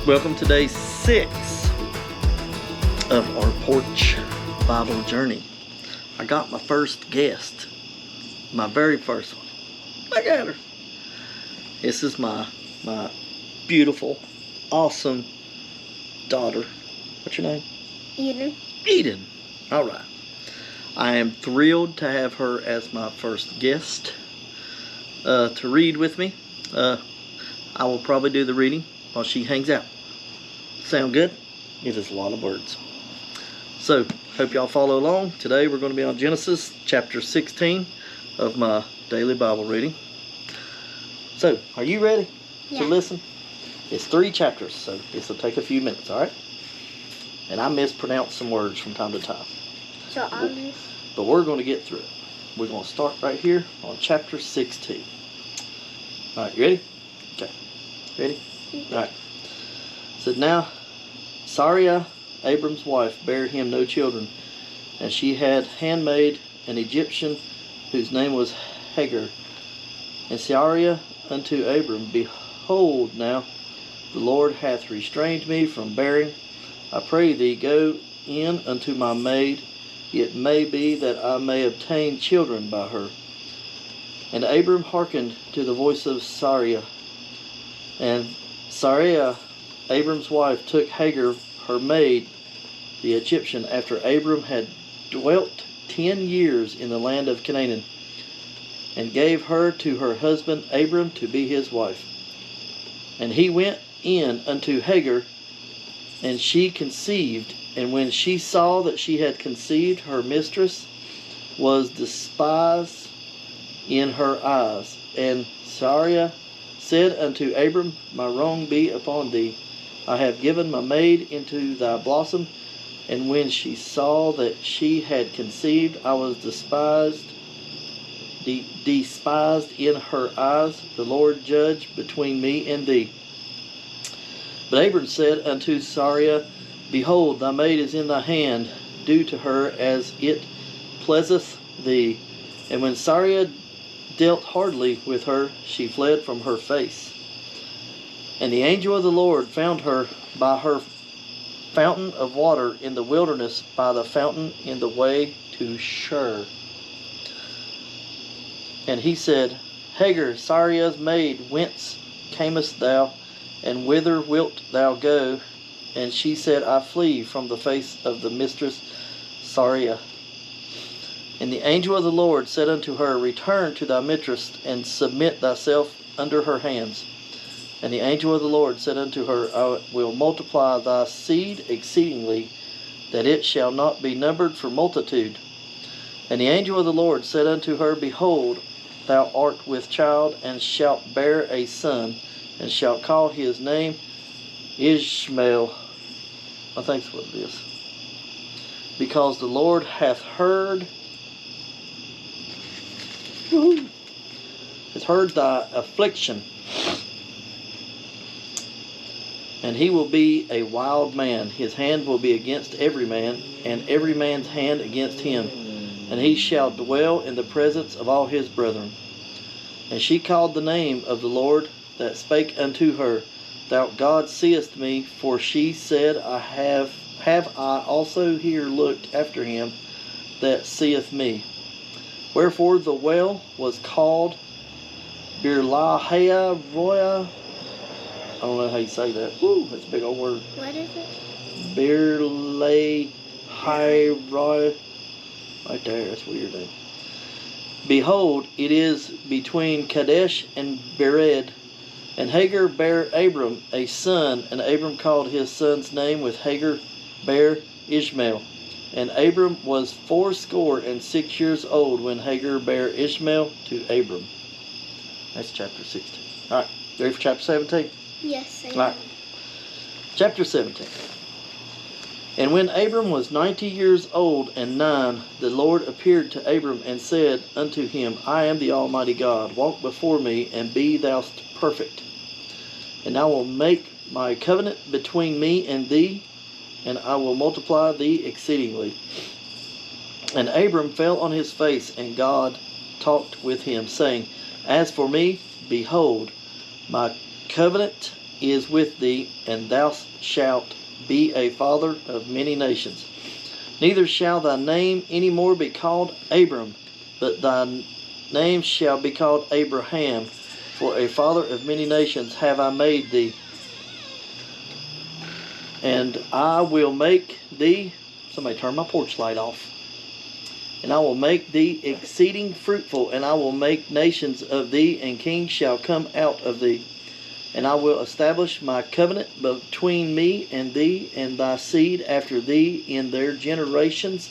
Welcome to day 6 of our Porch Bible journey. I got my first guest, my very first one. Look at her. This is my beautiful, awesome daughter. What's your name? Eden. Eden. All right. I am thrilled to have her as my first guest to read with me. I will probably do the reading while she hangs out. Sound good? It is a lot of words. So, hope y'all follow along. Today we're going to be on Genesis chapter 16 of my daily Bible reading. So, are you ready to listen? It's 3 chapters, so this will take a few minutes, alright? And I mispronounce some words from time to time. So honest. But we're going to get through it. We're going to start right here on chapter 16. Alright, you ready? Okay. Ready? Alright. It said, Now Sarai, Abram's wife, bare him no children, and she had handmaid an Egyptian, whose name was Hagar. And Sarai unto Abram, Behold, now the Lord hath restrained me from bearing. I pray thee, go in unto my maid. It may be that I may obtain children by her. And Abram hearkened to the voice of Sarai. And Sarai, Abram's wife, took Hagar, her maid, the Egyptian, after Abram had dwelt 10 years in the land of Canaan, and gave her to her husband Abram to be his wife. And he went in unto Hagar, and she conceived. And when she saw that she had conceived, her mistress was despised in her eyes. And Sarai said unto Abram, My wrong be upon thee. I have given my maid into thy bosom. And when she saw that she had conceived, I was despised in her eyes. The Lord judge between me and thee. But Abram said unto Sarai, Behold, thy maid is in thy hand. Do to her as it pleaseth thee. And when Sarai dealt hardly with her, she fled from her face. And the angel of the Lord found her by her fountain of water in the wilderness, by the fountain in the way to Shur. And he said, Hagar, Sarai's maid, whence camest thou, and whither wilt thou go? And she said, I flee from the face of the mistress Sarai. And the angel of the Lord said unto her, Return to thy mistress, and submit thyself under her hands. And the angel of the Lord said unto her, I will multiply thy seed exceedingly, that it shall not be numbered for multitude. And the angel of the Lord said unto her, Behold, thou art with child, and shalt bear a son, and shalt call his name Ishmael. I think that's what it is. Because the Lord hath heard thy affliction. And he will be a wild man. His hand will be against every man, and every man's hand against him. And he shall dwell in the presence of all his brethren. And she called the name of the Lord that spake unto her, Thou God seest me, for she said, have I also here looked after him that seeth me. Wherefore the well was called Birlahea Roya. I don't know how you say that. Woo, that's a big old word. What is it? Birlahea Roya. Right there, that's weird. Eh? Behold, it is between Kadesh and Bered. And Hagar bare Abram a son, and Abram called his son's name with Hagar bare Ishmael. And Abram was 86 years old when Hagar bare Ishmael to Abram. That's chapter 16. Alright, ready for chapter 17? Yes, I am. Alright, chapter 17. And when Abram was 90 years old and 9, the Lord appeared to Abram and said unto him, I am the Almighty God. Walk before me, and be thou perfect. And I will make my covenant between me and thee, and I will multiply thee exceedingly. And Abram fell on his face, and God talked with him, saying, As for me, behold, my covenant is with thee, and thou shalt be a father of many nations. Neither shall thy name any more be called Abram, but thy name shall be called Abraham, for a father of many nations have I made thee. And I will make thee, somebody turn my porch light off. And I will make thee exceeding fruitful, and I will make nations of thee, and kings shall come out of thee. And I will establish my covenant between me and thee and thy seed after thee in their generations,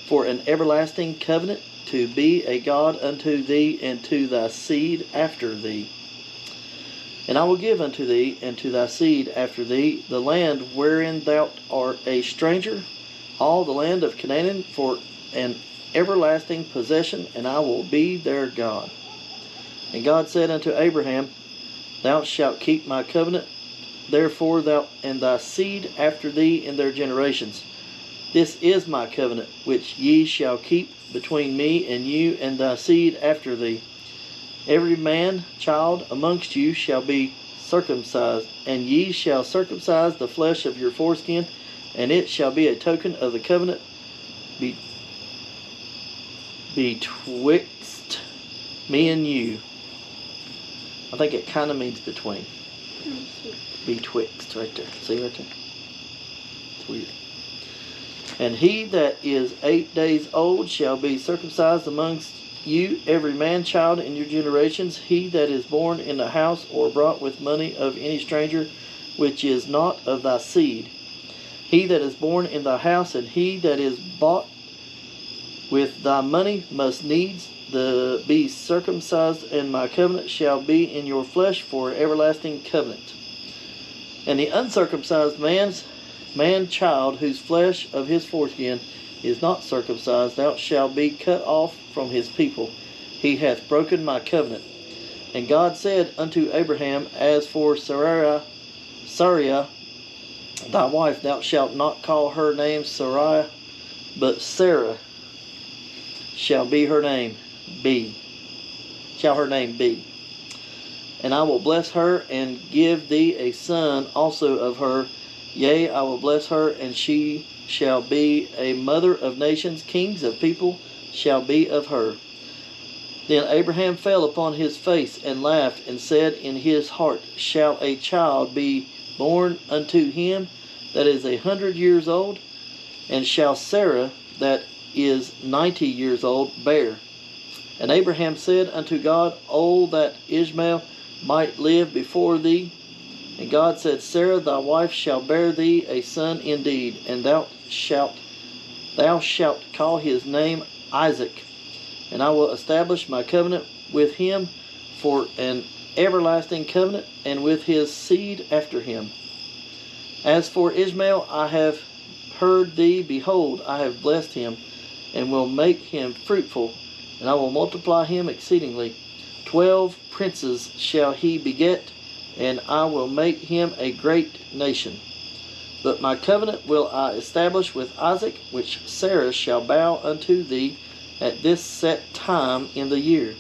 for an everlasting covenant, to be a God unto thee and to thy seed after thee. And I will give unto thee and to thy seed after thee the land wherein thou art a stranger, all the land of Canaan, for an everlasting possession, and I will be their God. And God said unto Abraham, Thou shalt keep my covenant, therefore thou and thy seed after thee in their generations. This is my covenant, which ye shall keep between me and you and thy seed after thee. Every man child amongst you shall be circumcised, and ye shall circumcise the flesh of your foreskin, and it shall be a token of the covenant betwixt me and you. I think it kind of means between. Betwixt, right there. See right there? It's weird. And he that is 8 days old shall be circumcised amongst you, every man child in your generations, he that is born in the house or brought with money of any stranger, which is not of thy seed. He that is born in thy house, and he that is bought with thy money, must needs be circumcised, and my covenant shall be in your flesh for an everlasting covenant. And the uncircumcised man child, whose flesh of his foreskin is not circumcised, thou shalt be cut off from his people. He hath broken my covenant. And God said unto Abraham, As for Sarai, thy wife, thou shalt not call her name Sarai, but Sarah shall her name be. And I will bless her, and give thee a son also of her. Yea, I will bless her, and she shall be a mother of nations, kings of people shall be of her. Then Abraham fell upon his face and laughed, and said in his heart, Shall a child be born unto him that is 100 years old? And shall Sarah that is 90 years old bear? And Abraham said unto God, Oh, that Ishmael might live before thee. And God said, Sarah thy wife shall bear thee a son indeed, and thou shalt call his name Isaac. And I will establish my covenant with him for an everlasting covenant, and with his seed after him. As for Ishmael, I have heard thee, behold, I have blessed him, and will make him fruitful, and I will multiply him exceedingly. 12 princes shall he beget, and I will make him a great nation. But my covenant will I establish with Isaac, which Sarah shall bow unto thee at this set time in the year.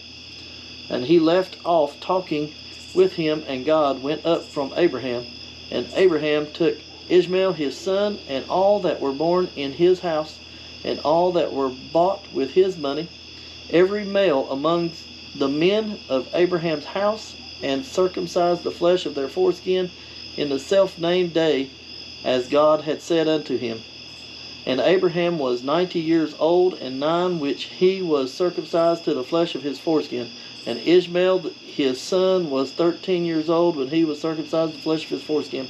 And he left off talking with him, and God went up from Abraham. And Abraham took Ishmael his son, and all that were born in his house, and all that were bought with his money, every male among the men of Abraham's house, and circumcised the flesh of their foreskin in the self-named day, as God had said unto him. And Abraham was 90 years old, and 9 which he was circumcised to the flesh of his foreskin. And Ishmael his son was 13 years old when he was circumcised to the flesh of his foreskin.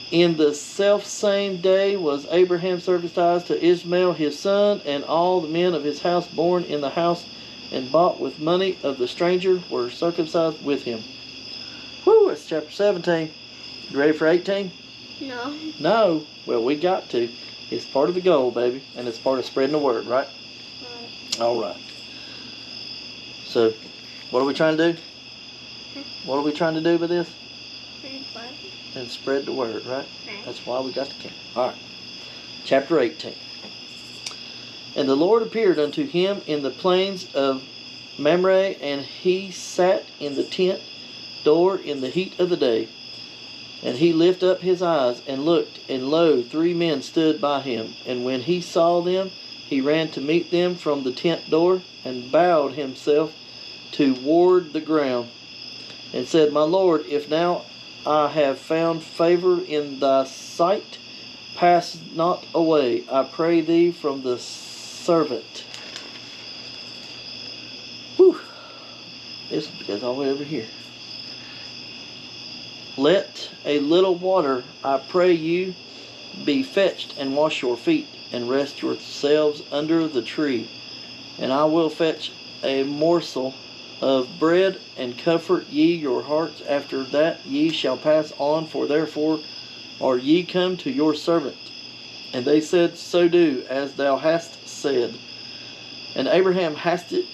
In the self-same day was Abraham circumcised to Ishmael his son, and all the men of his house born in the house and bought with money of the stranger were circumcised with him. Whew, it's chapter 17. You ready for 18? No. No. Well, we got to. It's part of the goal, baby, and it's part of spreading the word, right? Right. All right. So, what are we trying to do? What are we trying to do with this? And spread the word, right? Right. That's why we got the camera. All right. Chapter 18. And the Lord appeared unto him in the plains of Mamre, and he sat in the tent door in the heat of the day. And he lifted up his eyes and looked, and lo, 3 men stood by him. And when he saw them, he ran to meet them from the tent door, and bowed himself toward the ground, and said, My Lord, if now I have found favor in thy sight, pass not away, I pray thee, from the servant. Whew. This goes all the way over here. Let a little water, I pray you, be fetched, and wash your feet, and rest yourselves under the tree. And I will fetch a morsel of bread, and comfort ye your hearts. After that ye shall pass on, for therefore are ye come to your servant. And they said, So do, as thou hast said. And Abraham hastened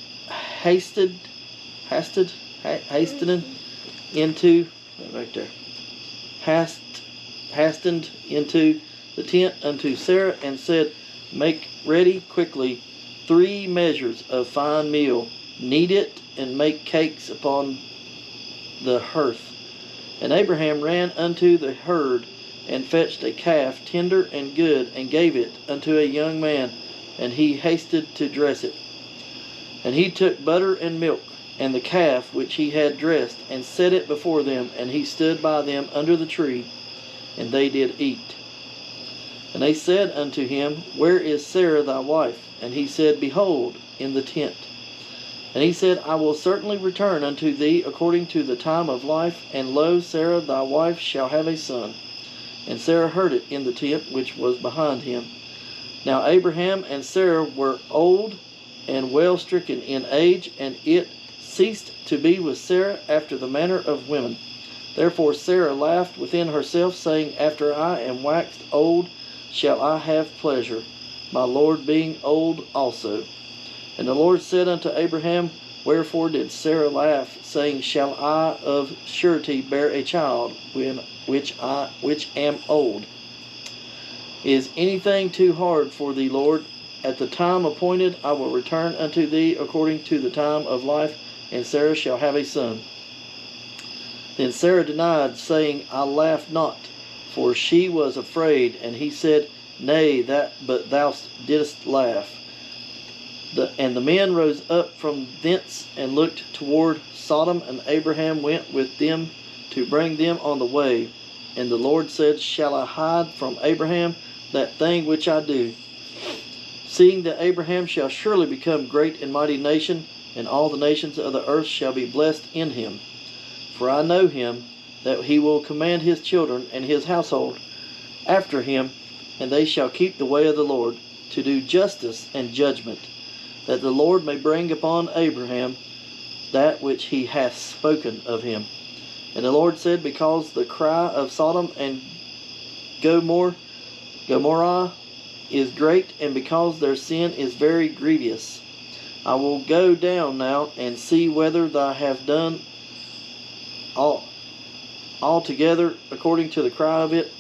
into the tent unto Sarah, and said, Make ready quickly 3 measures of fine meal, knead it, and make cakes upon the hearth. And Abraham ran unto the herd, and fetched a calf, tender and good, and gave it unto a young man, and he hasted to dress it. And he took butter and milk, and the calf which he had dressed, and set it before them, and he stood by them under the tree, and they did eat. And they said unto him, Where is Sarah thy wife? And he said, Behold, in the tent. And he said, I will certainly return unto thee according to the time of life, and lo, Sarah thy wife shall have a son. And Sarah heard it in the tent which was behind him. Now Abraham and Sarah were old and well stricken in age, and it ceased to be with Sarah after the manner of women. Therefore Sarah laughed within herself, saying, After I am waxed old shall I have pleasure, my Lord being old also. And the Lord said unto Abraham, Wherefore did Sarah laugh, saying, Shall I of surety bear a child, which am old? Is anything too hard for thee, Lord? At the time appointed I will return unto thee according to the time of life, and Sarah shall have a son. Then Sarah denied, saying, I laughed not, for she was afraid. And he said, Nay, but thou didst laugh. And the men rose up from thence, and looked toward Sodom, and Abraham went with them to bring them on the way. And the Lord said, Shall I hide from Abraham that thing which I do? Seeing that Abraham shall surely become great and mighty nation, and all the nations of the earth shall be blessed in him. For I know him, that he will command his children and his household after him, and they shall keep the way of the Lord, to do justice and judgment, that the Lord may bring upon Abraham that which he hath spoken of him. And the Lord said, Because the cry of Sodom and Gomorrah is great, and because their sin is very grievous, I will go down now and see whether thou have done altogether according to the cry of it,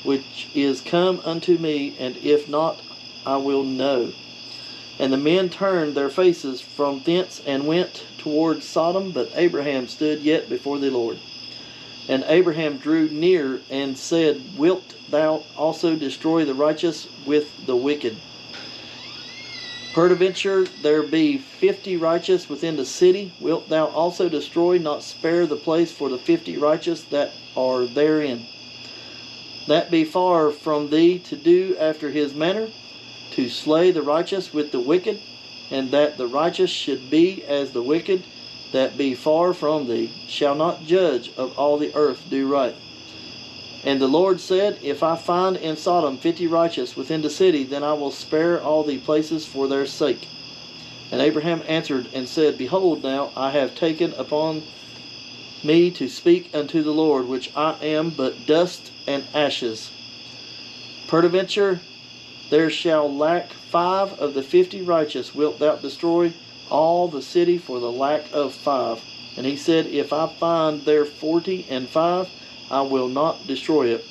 which is come unto me, and if not, I will know. And the men turned their faces from thence and went toward Sodom, but Abraham stood yet before the Lord. And Abraham drew near and said, Wilt thou also destroy the righteous with the wicked? Peradventure there be 50 righteous within the city. Wilt thou also destroy, not spare the place for the 50 righteous that are therein? That be far from thee to do after his manner, to slay the righteous with the wicked, and that the righteous should be as the wicked, that be far from thee, shall not judge of all the earth do right. And the Lord said, If I find in Sodom 50 righteous within the city, then I will spare all the places for their sake. And Abraham answered and said, Behold, now I have taken upon me to speak unto the Lord, which I am but dust and ashes. Peradventure there shall lack 5 of the 50 righteous. Wilt thou destroy all the city for the lack of 5? And he said, If I find there 45, I will not destroy it.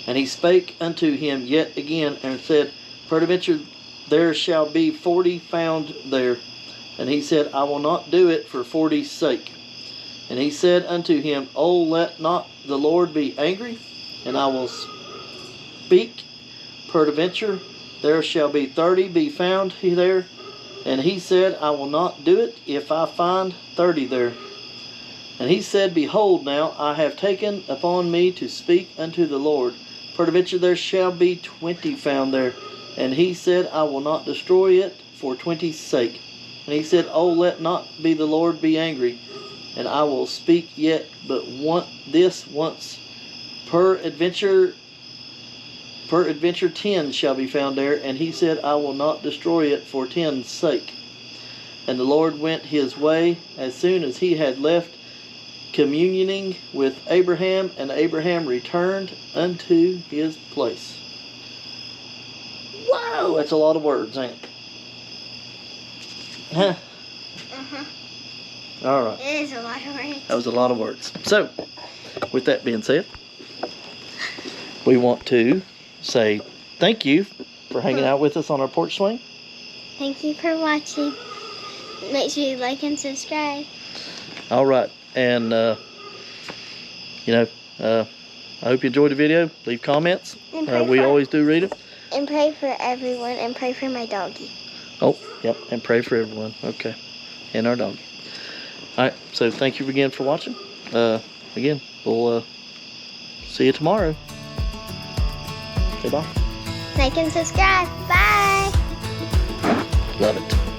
And he spake unto him yet again, and said, Peradventure there shall be 40 found there. And he said, I will not do it for 40's sake. And he said unto him, Oh, let not the Lord be angry, and I will speak. Peradventure, there shall be 30 be found there. And he said, I will not do it if I find 30 there. And he said, Behold, now I have taken upon me to speak unto the Lord. Peradventure there shall be 20 found there. And he said, I will not destroy it for 20's sake. And he said, Oh, let not be the Lord be angry, and I will speak yet but this once. Peradventure 10 shall be found there. And he said, I will not destroy it for 10's sake. And the Lord went his way as soon as he had left communing with Abraham, and Abraham returned unto his place. Wow, that's a lot of words, ain't it? Huh? All right. It is a lot of words. That was a lot of words. So, with that being said, we want to say thank you for hanging out with us on our porch swing. Thank you for watching. Make sure you like and subscribe. All right. And, I hope you enjoyed the video. Leave comments. And we always do read them. And pray for everyone, and pray for my doggy. Oh, yep. And pray for everyone. Okay. And our dog. All right. So, thank you again for watching. Again, we'll see you tomorrow. Say bye. Like and subscribe. Bye. Love it.